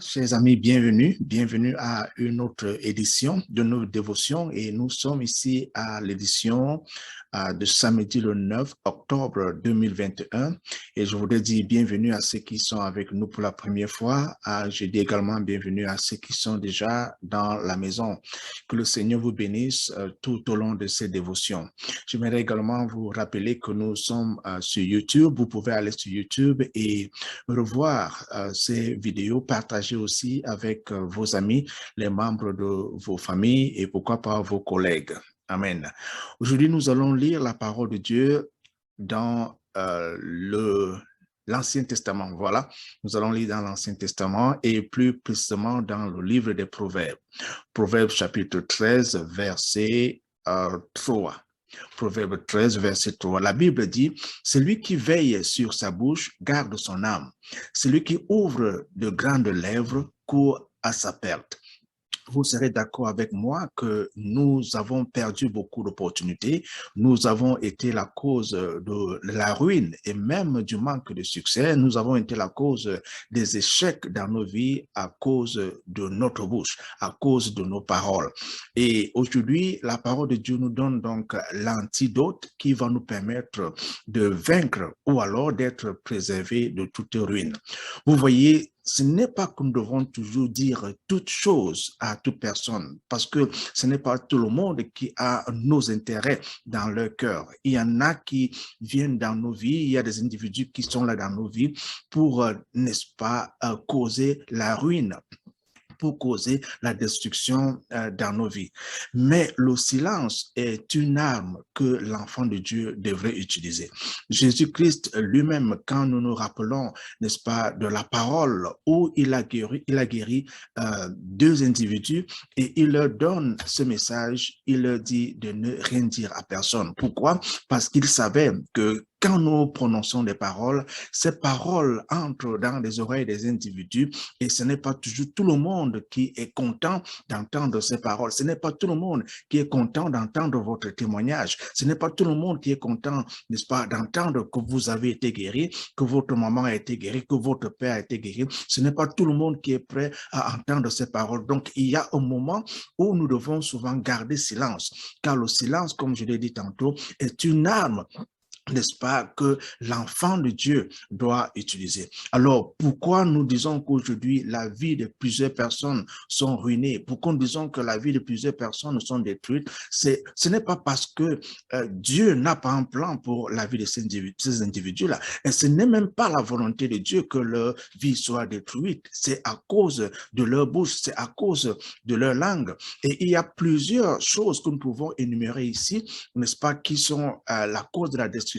Chers amis, bienvenue à une autre édition de nos dévotions et nous sommes ici à l'édition de samedi le 9 octobre 2021 et je voudrais dire bienvenue à ceux qui sont avec nous pour la première fois. Je dis également bienvenue à ceux qui sont déjà dans la maison. Que le Seigneur vous bénisse tout au long de ces dévotions. J'aimerais également vous rappeler que nous sommes sur YouTube. Vous pouvez aller sur YouTube et revoir ces vidéos, partager aussi avec vos amis, les membres de vos familles et pourquoi pas vos collègues. Amen. Aujourd'hui, nous allons lire la parole de Dieu dans l'Ancien Testament. Voilà, nous allons lire dans l'Ancien Testament et plus précisément dans le livre des Proverbes. Proverbes chapitre 13, verset 3. Proverbe 13, verset 3. La Bible dit, celui qui veille sur sa bouche garde son âme. Celui qui ouvre de grandes lèvres court à sa perte. Vous serez d'accord avec moi que nous avons perdu beaucoup d'opportunités. Nous avons été la cause de la ruine et même du manque de succès. Nous avons été la cause des échecs dans nos vies à cause de notre bouche, à cause de nos paroles. Et aujourd'hui, la parole de Dieu nous donne donc l'antidote qui va nous permettre de vaincre ou alors d'être préservés de toute ruine. Vous voyez, ce n'est pas que nous devons toujours dire toutes choses à toute personne, parce que ce n'est pas tout le monde qui a nos intérêts dans leur cœur. Il y en a qui viennent dans nos vies, il y a des individus qui sont là dans nos vies pour, n'est-ce pas, causer la ruine, pour causer la destruction dans nos vies. Mais le silence est une arme que l'enfant de Dieu devrait utiliser. Jésus-Christ lui-même, quand nous nous rappelons, n'est-ce pas, de la parole où il a guéri deux individus et il leur donne ce message, il leur dit de ne rien dire à personne. Pourquoi? Parce qu'il savait que quand nous prononçons des paroles, ces paroles entrent dans les oreilles des individus et ce n'est pas toujours tout le monde qui est content d'entendre ces paroles. Ce n'est pas tout le monde qui est content d'entendre votre témoignage. Ce n'est pas tout le monde qui est content, n'est-ce pas, d'entendre que vous avez été guéri, que votre maman a été guérie, que votre père a été guéri. Ce n'est pas tout le monde qui est prêt à entendre ces paroles. Donc, il y a un moment où nous devons souvent garder silence, car le silence, comme je l'ai dit tantôt, est une arme, n'est-ce pas, que l'enfant de Dieu doit utiliser. Alors, pourquoi nous disons qu'aujourd'hui, la vie de plusieurs personnes sont ruinées? Pourquoi nous disons que la vie de plusieurs personnes sont détruites? Ce n'est pas parce que Dieu n'a pas un plan pour la vie de ces individus-là. Et ce n'est même pas la volonté de Dieu que leur vie soit détruite. C'est à cause de leur bouche, c'est à cause de leur langue. Et il y a plusieurs choses que nous pouvons énumérer ici, n'est-ce pas, qui sont la cause de la destruction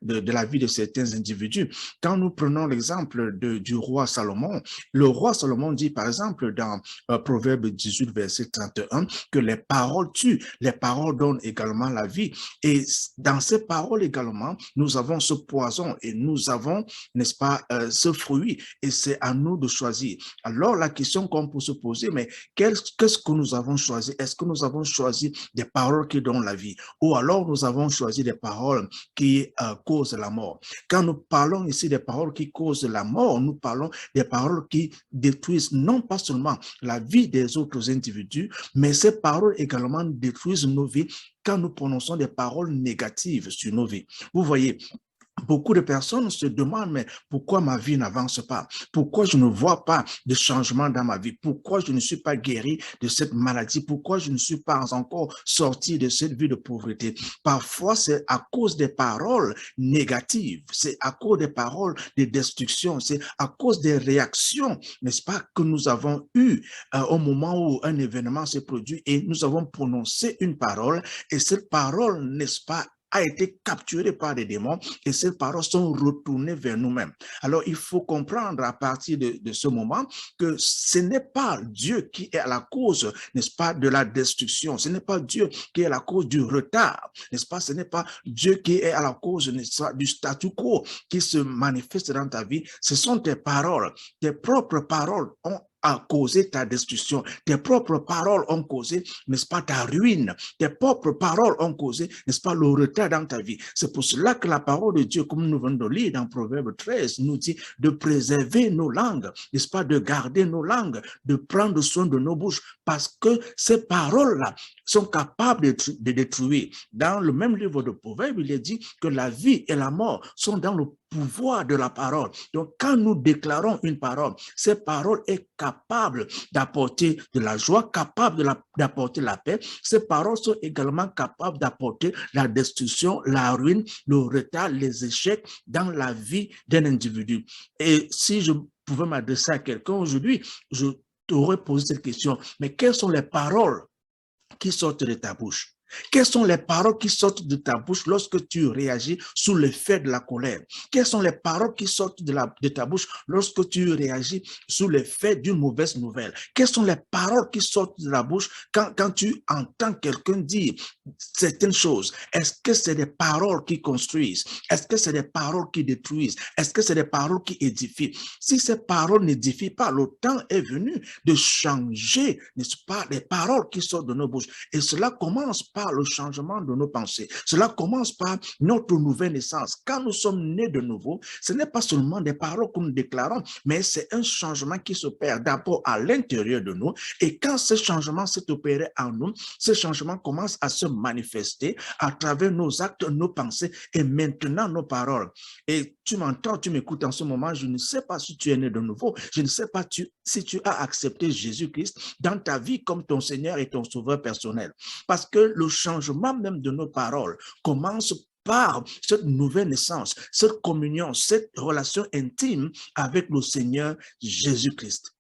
de la vie de certains individus. Quand nous prenons l'exemple du roi Salomon, le roi Salomon dit par exemple dans Proverbe 18, verset 31, que les paroles tuent, les paroles donnent également la vie. Et dans ces paroles également, nous avons ce poison et nous avons, n'est-ce pas, ce fruit. Et c'est à nous de choisir. Alors la question qu'on peut se poser, mais qu'est-ce que nous avons choisi? Est-ce que nous avons choisi des paroles qui donnent la vie? Ou alors nous avons choisi des paroles qui causent la mort? Quand nous parlons ici des paroles qui causent la mort, nous parlons des paroles qui détruisent non pas seulement la vie des autres individus, mais ces paroles également détruisent nos vies quand nous prononçons des paroles négatives sur nos vies. Vous voyez, beaucoup de personnes se demandent, mais pourquoi ma vie n'avance pas? Pourquoi je ne vois pas de changement dans ma vie? Pourquoi je ne suis pas guéri de cette maladie? Pourquoi je ne suis pas encore sorti de cette vie de pauvreté? Parfois, c'est à cause des paroles négatives, c'est à cause des paroles de destruction, c'est à cause des réactions, n'est-ce pas, que nous avons eues au moment où un événement s'est produit et nous avons prononcé une parole et cette parole, n'est-ce pas, a été capturé par des démons et ces paroles sont retournées vers nous-mêmes. Alors, il faut comprendre à partir de ce moment que ce n'est pas Dieu qui est à la cause, n'est-ce pas, de la destruction. Ce n'est pas Dieu qui est à la cause du retard, n'est-ce pas? Ce n'est pas Dieu qui est à la cause, n'est-ce pas, du statu quo qui se manifeste dans ta vie. Ce sont tes paroles, tes propres paroles ont a causé ta destruction. Tes propres paroles ont causé, n'est-ce pas, ta ruine. Tes propres paroles ont causé, n'est-ce pas, le retard dans ta vie. C'est pour cela que la parole de Dieu, comme nous venons de lire dans Proverbe 13, nous dit de préserver nos langues, n'est-ce pas, de garder nos langues, de prendre soin de nos bouches, parce que ces paroles-là sont capables de détruire. Dans le même livre de Proverbes, il est dit que la vie et la mort sont dans le pouvoir de la parole. Donc, quand nous déclarons une parole, cette parole est capable d'apporter de la joie, capable d'apporter la paix. Ces paroles sont également capables d'apporter la destruction, la ruine, le retard, les échecs dans la vie d'un individu. Et si je pouvais m'adresser à quelqu'un aujourd'hui, je t'aurais posé cette question, mais quelles sont les paroles qui sortent de ta bouche? Quelles sont les paroles qui sortent de ta bouche lorsque tu réagis sous l'effet de la colère? Quelles sont les paroles qui sortent de ta bouche lorsque tu réagis sous l'effet d'une mauvaise nouvelle? Quelles sont les paroles qui sortent de la bouche quand tu entends quelqu'un dire certaines choses? Est-ce que c'est des paroles qui construisent? Est-ce que c'est des paroles qui détruisent? Est-ce que c'est des paroles qui édifient? Si ces paroles n'édifient pas, le temps est venu de changer, n'est-ce pas, les paroles qui sortent de nos bouches. Et cela commence par le changement de nos pensées. Cela commence par notre nouvelle naissance. Quand nous sommes nés de nouveau, ce n'est pas seulement des paroles que nous déclarons, mais c'est un changement qui s'opère d'abord à l'intérieur de nous. Et quand ce changement s'est opéré en nous, ce changement commence à se manifester à travers nos actes, nos pensées et maintenant nos paroles. Et tu m'entends, tu m'écoutes en ce moment, je ne sais pas si tu es né de nouveau, je ne sais pas si tu as accepté Jésus-Christ dans ta vie comme ton Seigneur et ton Sauveur personnel. Parce que le changement même de nos paroles commence par cette nouvelle naissance, cette communion, cette relation intime avec le Seigneur Jésus-Christ.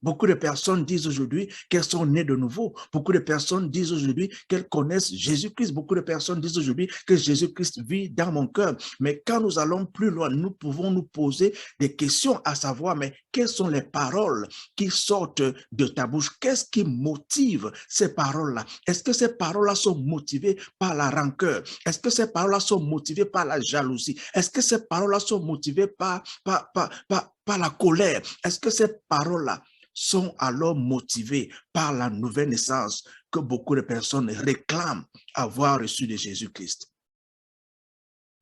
Beaucoup de personnes disent aujourd'hui qu'elles sont nées de nouveau. Beaucoup de personnes disent aujourd'hui qu'elles connaissent Jésus-Christ. Beaucoup de personnes disent aujourd'hui que Jésus-Christ vit dans mon cœur. Mais quand nous allons plus loin, nous pouvons nous poser des questions à savoir, mais quelles sont les paroles qui sortent de ta bouche? Qu'est-ce qui motive ces paroles-là? Est-ce que ces paroles-là sont motivées par la rancœur? Est-ce que ces paroles-là sont motivées par la jalousie? Est-ce que ces paroles-là sont motivées par la colère? Est-ce que ces paroles-là sont alors motivés par la nouvelle naissance que beaucoup de personnes réclament avoir reçu de Jésus-Christ?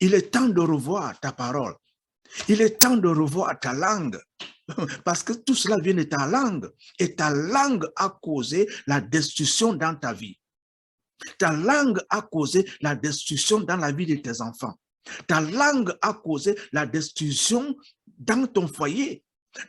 Il est temps de revoir ta parole. Il est temps de revoir ta langue. Parce que tout cela vient de ta langue. Et ta langue a causé la destruction dans ta vie. Ta langue a causé la destruction dans la vie de tes enfants. Ta langue a causé la destruction dans ton foyer.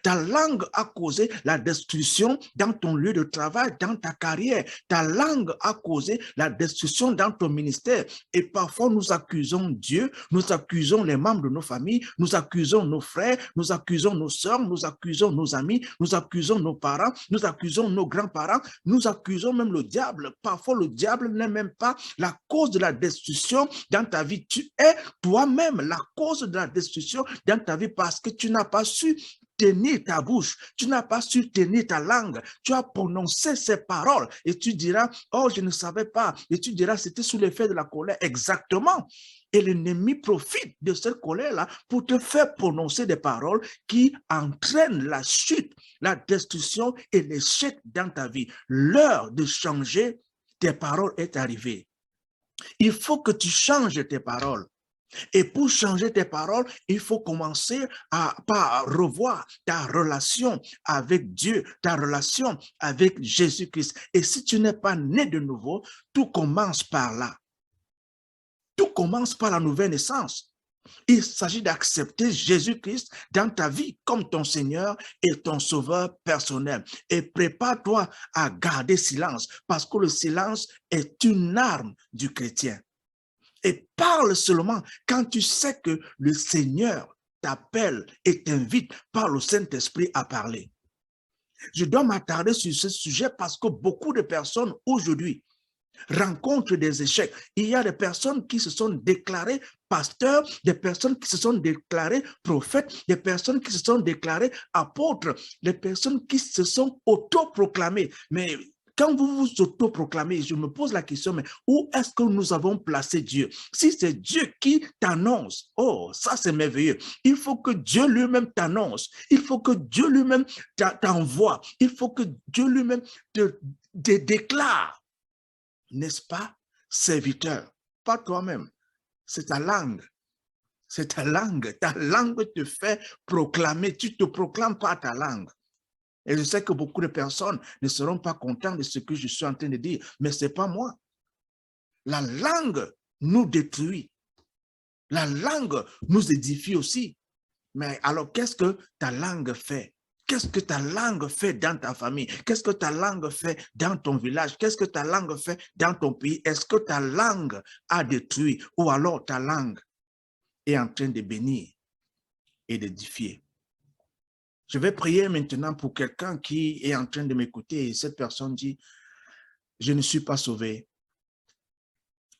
Ta langue a causé la destruction dans ton lieu de travail, dans ta carrière. Ta langue a causé la destruction dans ton ministère. Et parfois, nous accusons Dieu, nous accusons les membres de nos familles, nous accusons nos frères, nous accusons nos sœurs, nous accusons nos amis, nous accusons nos parents, nous accusons nos grands-parents, nous accusons même le diable. Parfois, le diable n'est même pas la cause de la destruction dans ta vie. Tu es toi-même la cause de la destruction dans ta vie parce que tu n'as pas su tenir ta bouche, tu n'as pas su tenir ta langue, tu as prononcé ces paroles et tu diras, oh, je ne savais pas, et tu diras, c'était sous l'effet de la colère, exactement. Et l'ennemi profite de cette colère-là pour te faire prononcer des paroles qui entraînent la chute, la destruction et l'échec dans ta vie. L'heure de changer tes paroles est arrivée. Il faut que tu changes tes paroles. Et pour changer tes paroles, il faut commencer par revoir ta relation avec Dieu, ta relation avec Jésus-Christ. Et si tu n'es pas né de nouveau, tout commence par là. Tout commence par la nouvelle naissance. Il s'agit d'accepter Jésus-Christ dans ta vie comme ton Seigneur et ton Sauveur personnel. Et prépare-toi à garder silence parce que le silence est une arme du chrétien. Et parle seulement quand tu sais que le Seigneur t'appelle et t'invite par le Saint-Esprit à parler. Je dois m'attarder sur ce sujet parce que beaucoup de personnes aujourd'hui rencontrent des échecs. Il y a des personnes qui se sont déclarées pasteurs, des personnes qui se sont déclarées prophètes, des personnes qui se sont déclarées apôtres, des personnes qui se sont autoproclamées. Mais quand vous vous autoproclamez, je me pose la question, mais où est-ce que nous avons placé Dieu? Si c'est Dieu qui t'annonce, oh, ça c'est merveilleux. Il faut que Dieu lui-même t'annonce. Il faut que Dieu lui-même t'envoie. Il faut que Dieu lui-même te déclare. N'est-ce pas, serviteur? Pas toi-même. C'est ta langue. C'est ta langue. Ta langue te fait proclamer. Tu te proclames par ta langue. Et je sais que beaucoup de personnes ne seront pas contents de ce que je suis en train de dire, mais ce n'est pas moi. La langue nous détruit. La langue nous édifie aussi. Mais alors, qu'est-ce que ta langue fait? Qu'est-ce que ta langue fait dans ta famille? Qu'est-ce que ta langue fait dans ton village? Qu'est-ce que ta langue fait dans ton pays? Est-ce que ta langue a détruit ou alors ta langue est en train de bénir et d'édifier? Je vais prier maintenant pour quelqu'un qui est en train de m'écouter et cette personne dit, je ne suis pas sauvé.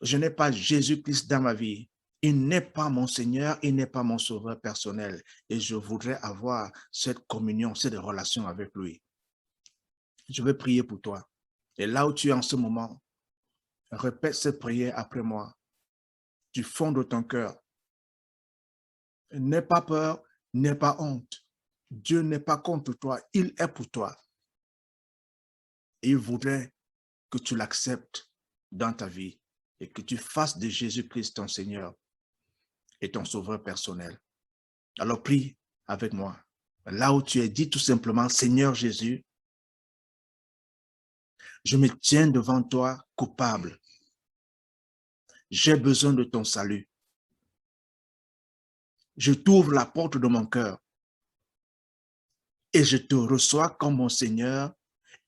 Je n'ai pas Jésus-Christ dans ma vie. Il n'est pas mon Seigneur, il n'est pas mon sauveur personnel. Et je voudrais avoir cette communion, cette relation avec lui. Je vais prier pour toi. Et là où tu es en ce moment, répète cette prière après moi. Du fond de ton cœur. N'aie pas peur, n'aie pas honte. Dieu n'est pas contre toi, il est pour toi. Et il voudrait que tu l'acceptes dans ta vie et que tu fasses de Jésus-Christ ton Seigneur et ton sauveur personnel. Alors prie avec moi. Là où tu es, dis tout simplement, Seigneur Jésus, je me tiens devant toi coupable. J'ai besoin de ton salut. Je t'ouvre la porte de mon cœur et je te reçois comme mon Seigneur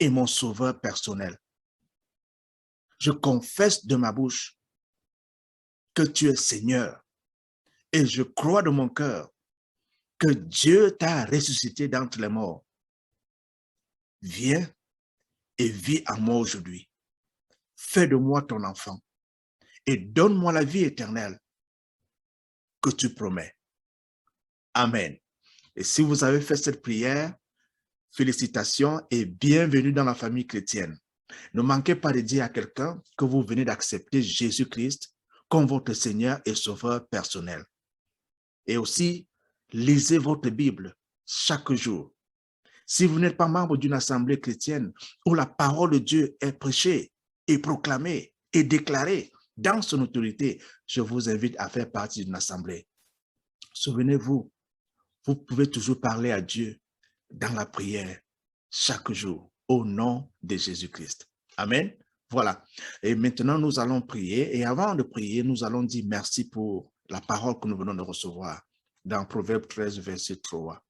et mon sauveur personnel. Je confesse de ma bouche que tu es Seigneur et je crois de mon cœur que Dieu t'a ressuscité d'entre les morts. Viens et vis en moi aujourd'hui. Fais de moi ton enfant et donne-moi la vie éternelle que tu promets. Amen. Et si vous avez fait cette prière, félicitations et bienvenue dans la famille chrétienne. Ne manquez pas de dire à quelqu'un que vous venez d'accepter Jésus-Christ comme votre Seigneur et Sauveur personnel. Et aussi, lisez votre Bible chaque jour. Si vous n'êtes pas membre d'une assemblée chrétienne où la parole de Dieu est prêchée et proclamée et déclarée dans son autorité, je vous invite à faire partie d'une assemblée. Souvenez-vous, vous pouvez toujours parler à Dieu dans la prière chaque jour au nom de Jésus-Christ. Amen. Voilà. Et maintenant, nous allons prier. Et avant de prier, nous allons dire merci pour la parole que nous venons de recevoir dans Proverbe 13, verset 3.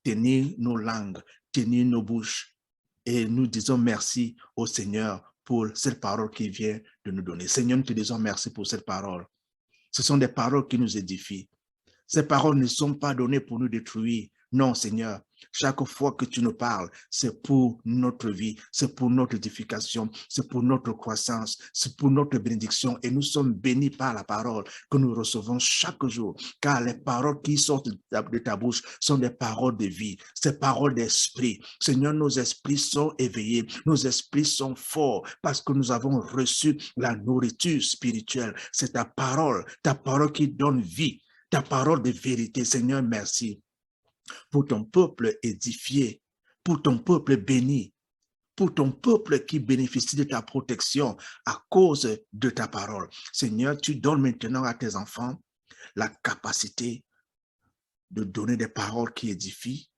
Tenir nos langues, tenir nos bouches. Et nous disons merci au Seigneur pour cette parole qu'il vient de nous donner. Seigneur, nous te disons merci pour cette parole. Ce sont des paroles qui nous édifient. Ces paroles ne sont pas données pour nous détruire. Non, Seigneur, chaque fois que tu nous parles, c'est pour notre vie, c'est pour notre édification, c'est pour notre croissance, c'est pour notre bénédiction. Et nous sommes bénis par la parole que nous recevons chaque jour. Car les paroles qui sortent de ta bouche sont des paroles de vie, ces paroles d'esprit. Seigneur, nos esprits sont éveillés, nos esprits sont forts parce que nous avons reçu la nourriture spirituelle. C'est ta parole qui donne vie. Ta parole de vérité, Seigneur, merci pour ton peuple édifié, pour ton peuple béni, pour ton peuple qui bénéficie de ta protection à cause de ta parole. Seigneur, tu donnes maintenant à tes enfants la capacité de donner des paroles qui édifient,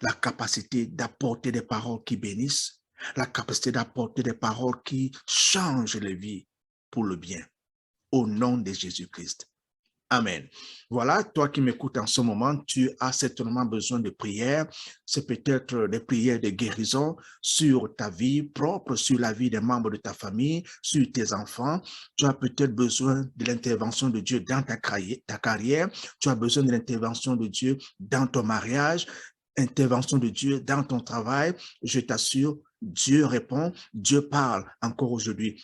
la capacité d'apporter des paroles qui bénissent, la capacité d'apporter des paroles qui changent les vies pour le bien. Au nom de Jésus-Christ. Amen. Voilà, toi qui m'écoutes en ce moment, tu as certainement besoin de prières. C'est peut-être des prières de guérison sur ta vie propre, sur la vie des membres de ta famille, sur tes enfants. Tu as peut-être besoin de l'intervention de Dieu dans ta carrière. Tu as besoin de l'intervention de Dieu dans ton mariage, intervention de Dieu dans ton travail. Je t'assure, Dieu répond, Dieu parle encore aujourd'hui.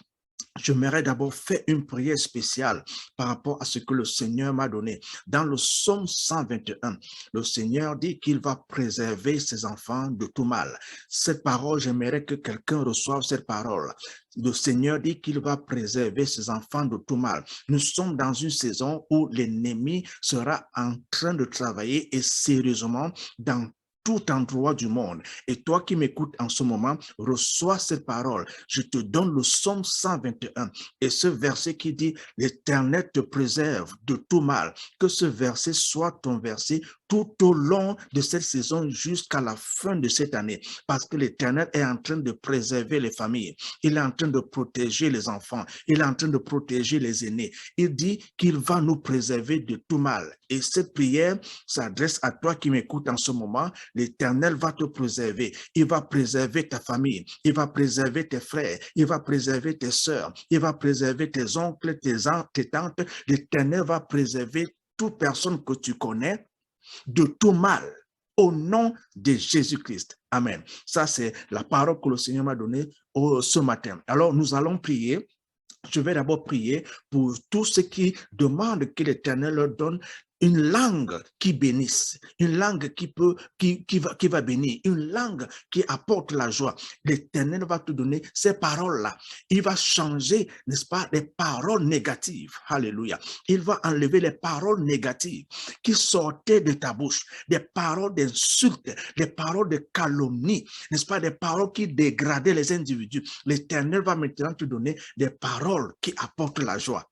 j'aimerais d'abord faire une prière spéciale par rapport à ce que le Seigneur m'a donné. Dans le psaume 121, le Seigneur dit qu'il va préserver ses enfants de tout mal. Cette parole, j'aimerais que quelqu'un reçoive cette parole. Le Seigneur dit qu'il va préserver ses enfants de tout mal. Nous sommes dans une saison où l'ennemi sera en train de travailler et sérieusement dans tout endroit du monde. Et toi qui m'écoutes en ce moment, reçois cette parole. Je te donne le psaume 121 et ce verset qui dit « L'Éternel te préserve de tout mal ». Que ce verset soit ton verset tout au long de cette saison jusqu'à la fin de cette année. Parce que l'Éternel est en train de préserver les familles. Il est en train de protéger les enfants. Il est en train de protéger les aînés. Il dit qu'il va nous préserver de tout mal. Et cette prière s'adresse à toi qui m'écoutes en ce moment. L'Éternel va te préserver. Il va préserver ta famille. Il va préserver tes frères. Il va préserver tes sœurs. Il va préserver tes oncles, tes tantes. L'Éternel va préserver toute personne que tu connais de tout mal. Au nom de Jésus-Christ. Amen. Ça, c'est la parole que le Seigneur m'a donnée ce matin. Alors, nous allons prier. Je vais d'abord prier pour tous ceux qui demandent que l'Éternel leur donne une langue qui bénisse, une langue qui va bénir, une langue qui apporte la joie. L'Éternel va te donner ces paroles-là. Il va changer, n'est-ce pas, les paroles négatives. Alléluia. Il va enlever les paroles négatives qui sortaient de ta bouche, des paroles d'insultes, des paroles de calomnie, n'est-ce pas, des paroles qui dégradaient les individus. L'Éternel va maintenant te donner des paroles qui apportent la joie.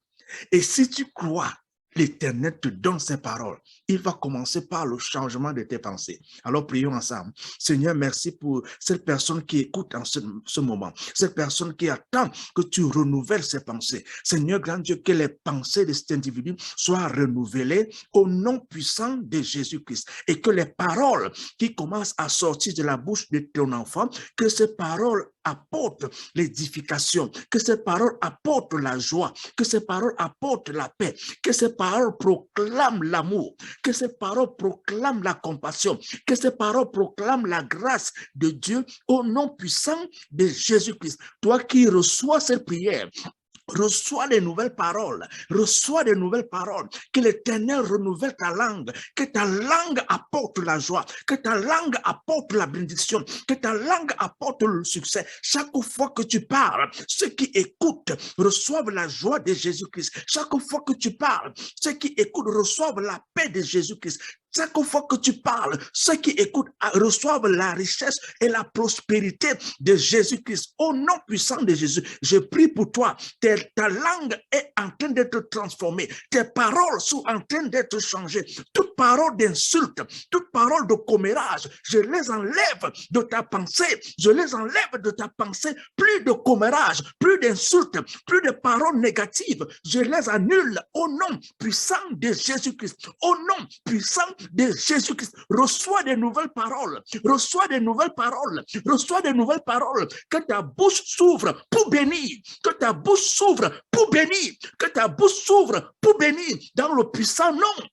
Et si tu crois, l'Éternel te donne ces paroles. Il va commencer par le changement de tes pensées. Alors prions ensemble. Seigneur, merci pour cette personne qui écoute en ce moment. Cette personne qui attend que tu renouvelles ses pensées. Seigneur, grand Dieu, que les pensées de cet individu soient renouvelées au nom puissant de Jésus-Christ. Et que les paroles qui commencent à sortir de la bouche de ton enfant, que ces paroles apportent l'édification, que ces paroles apportent la joie, que ces paroles apportent la paix, que ces paroles proclament l'amour, que ces paroles proclament la compassion, que ces paroles proclament la grâce de Dieu au nom puissant de Jésus-Christ. Toi qui reçois cette prière, reçois des nouvelles paroles, reçois des nouvelles paroles, que l'Éternel renouvelle ta langue, que ta langue apporte la joie, que ta langue apporte la bénédiction, que ta langue apporte le succès. Chaque fois que tu parles, ceux qui écoutent reçoivent la joie de Jésus-Christ. Chaque fois que tu parles, ceux qui écoutent reçoivent la paix de Jésus-Christ. Chaque fois que tu parles, ceux qui écoutent reçoivent la richesse et la prospérité de Jésus-Christ. Au nom puissant de Jésus, je prie pour toi. Ta langue est en train d'être transformée. Tes paroles sont en train d'être changées. Toute parole d'insulte, toute parole de commérage, je les enlève de ta pensée. Je les enlève de ta pensée. Plus de commérage, plus d'insultes, plus de paroles négatives. Je les annule au nom puissant de Jésus-Christ. Au nom puissant de Jésus-Christ. Reçois des nouvelles paroles. Reçois des nouvelles paroles. Reçois des nouvelles paroles. Que ta bouche s'ouvre pour bénir. Que ta bouche s'ouvre pour bénir. Que ta bouche s'ouvre pour bénir. Dans le puissant nom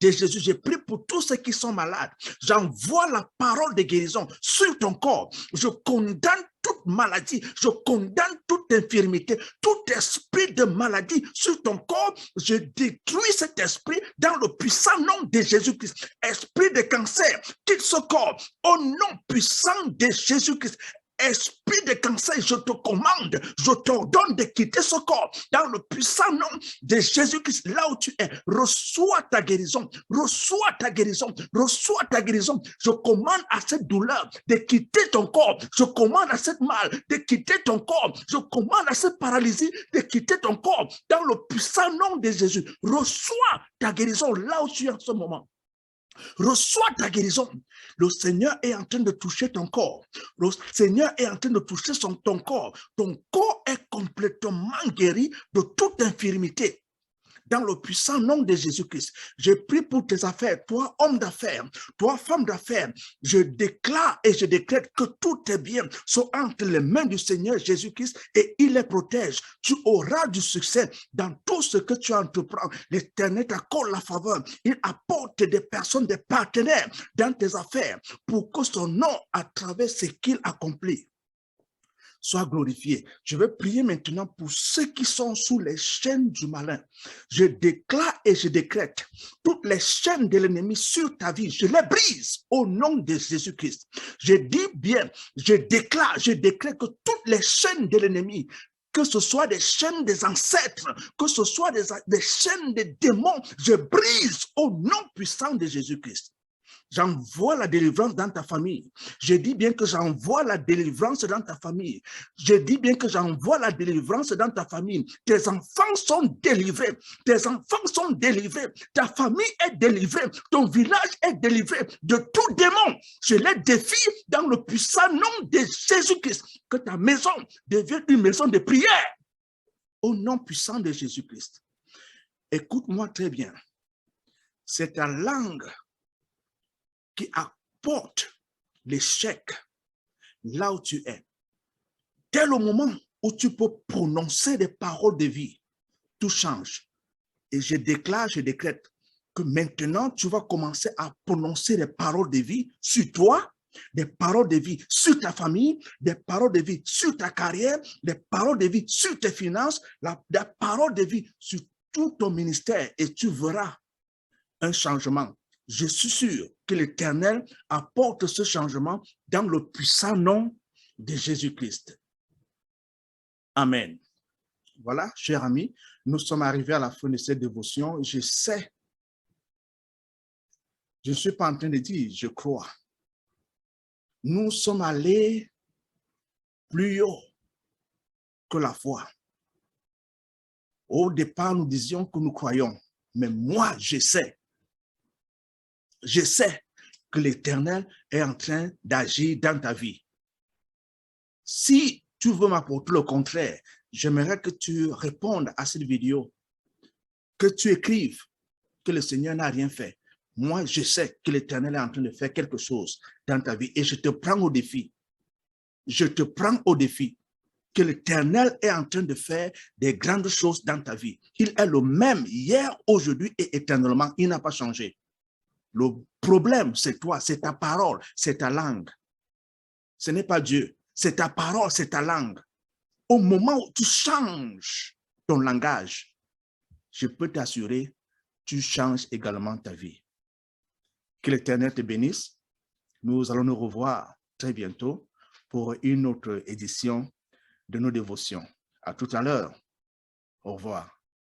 de Jésus, je prie pour tous ceux qui sont malades. J'envoie la parole de guérison sur ton corps. Je condamne toute maladie, je condamne toute infirmité, tout esprit de maladie sur ton corps. Je détruis cet esprit dans le puissant nom de Jésus-Christ. Esprit de cancer, quitte ce corps au nom puissant de Jésus-Christ. Esprit de cancer, je te commande, je t'ordonne de quitter ce corps dans le puissant nom de Jésus-Christ. Là où tu es, reçois ta guérison, reçois ta guérison, reçois ta guérison. Je commande à cette douleur de quitter ton corps. Je commande à cette mal de quitter ton corps. Je commande à cette paralysie de quitter ton corps dans le puissant nom de Jésus. Reçois ta guérison là où tu es en ce moment. Reçois ta guérison. Le Seigneur est en train de toucher ton corps. Le Seigneur est en train de toucher ton corps. Ton corps est complètement guéri de toute infirmité. Dans le puissant nom de Jésus-Christ, je prie pour tes affaires, toi homme d'affaires, toi femme d'affaires, je déclare et je décrète que tous tes biens sont entre les mains du Seigneur Jésus-Christ et il les protège. Tu auras du succès dans tout ce que tu entreprends. L'Éternel t'accorde la faveur. Il apporte des personnes, des partenaires dans tes affaires pour que son nom à travers ce qu'il accomplit soit glorifié. Je vais prier maintenant pour ceux qui sont sous les chaînes du malin. Je déclare et je décrète toutes les chaînes de l'ennemi sur ta vie. Je les brise au nom de Jésus-Christ. Je dis bien, je déclare, je décrète que toutes les chaînes de l'ennemi, que ce soit des chaînes des ancêtres, que ce soit des chaînes des démons, je brise au nom puissant de Jésus-Christ. J'envoie la délivrance dans ta famille. Je dis bien que j'envoie la délivrance dans ta famille. Je dis bien que j'envoie la délivrance dans ta famille. Tes enfants sont délivrés. Tes enfants sont délivrés. Ta famille est délivrée. Ton village est délivré de tout démon. Je les défie dans le puissant nom de Jésus-Christ. Que ta maison devienne une maison de prière. Au nom puissant de Jésus-Christ. Écoute-moi très bien. C'est ta langue qui apporte l'échec là où tu es. Dès le moment où tu peux prononcer des paroles de vie, tout change. Et je déclare, je décrète que maintenant, tu vas commencer à prononcer des paroles de vie sur toi, des paroles de vie sur ta famille, des paroles de vie sur ta carrière, des paroles de vie sur tes finances, des paroles de vie sur tout ton ministère, et tu verras un changement. Je suis sûr que l'Éternel apporte ce changement dans le puissant nom de Jésus-Christ. Amen. Voilà, chers amis, nous sommes arrivés à la fin de cette dévotion. Je sais, je ne suis pas en train de dire, je crois. Nous sommes allés plus haut que la foi. Au départ, nous disions que nous croyons, mais moi, je sais que l'Éternel est en train d'agir dans ta vie. Si tu veux m'apporter le contraire, j'aimerais que tu répondes à cette vidéo, que tu écrives que le Seigneur n'a rien fait. Moi, je sais que l'Éternel est en train de faire quelque chose dans ta vie et je te prends au défi. Je te prends au défi que l'Éternel est en train de faire des grandes choses dans ta vie. Il est le même hier, aujourd'hui et éternellement. Il n'a pas changé. Le problème, c'est toi, c'est ta parole, c'est ta langue. Ce n'est pas Dieu, c'est ta parole, c'est ta langue. Au moment où tu changes ton langage, je peux t'assurer, tu changes également ta vie. Que l'Éternel te bénisse. Nous allons nous revoir très bientôt pour une autre édition de nos dévotions. À tout à l'heure. Au revoir.